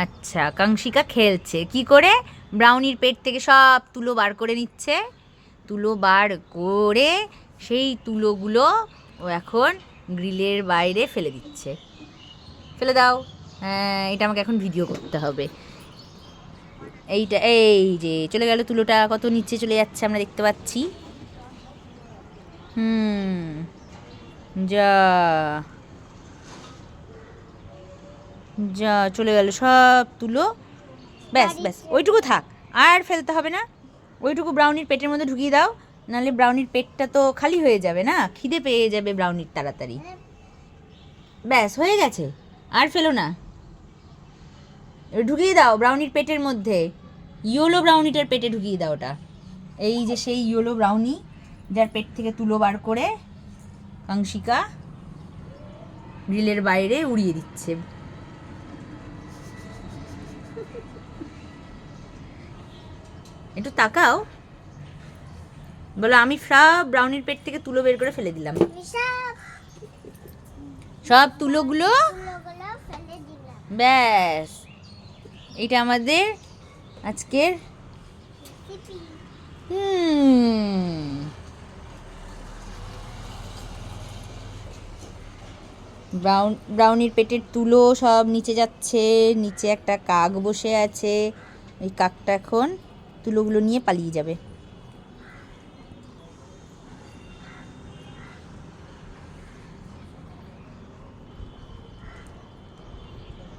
আচ্ছা, কাংশিকা খেলছে কি করে? ব্রাউনির পেট থেকে সব তুলো বার করে নিচ্ছে। তুলো বার করে সেই তুলোগুলো ও এখন গ্রিলের বাইরে ফেলে দিচ্ছে। ফেলে দাও। হ্যাঁ, এটা আমাকে এখন ভিডিও করতে হবে। এইটা, এই যে চলে গেল তুলোটা, কত নিচে চলে যাচ্ছে আমরা দেখতে পাচ্ছি। যা যা চলে গেল সব তুলো। ব্যাস ব্যাস, ওইটুকু থাক, আর ফেলতে হবে না। ওইটুকু ব্রাউনির পেটের মধ্যে ঢুকিয়ে দাও, নাহলে ব্রাউনির পেটটা তো খালি হয়ে যাবে না, খিদে পেয়ে যাবে ব্রাউনির তাড়াতাড়ি। ব্যাস হয়ে গেছে, আর ফেলো না, ঢুকিয়ে দাও ব্রাউনির পেটের মধ্যে। ইয়েলো ব্রাউনিটার পেটে ঢুকিয়ে দাও ওটা। এই যে সেই ইয়েলো ব্রাউনি, যার পেট থেকে তুলো বার করে কাংশিকা গ্রিলের বাইরে উড়িয়ে দিচ্ছে। একটু তাকাও, বলো আমি সব ব্রাউনির পেট থেকে তুলো বের করে ফেলে দিলাম। সব তুলোগুলো ব্যাস, এটা আমাদের আজকের ব্রাউনির পেটের তুলো সব নিচে যাচ্ছে। নিচে একটা কাক বসে আছে, ওই কাকটা এখন তুলোগুলো নিয়ে পালিয়ে যাবে।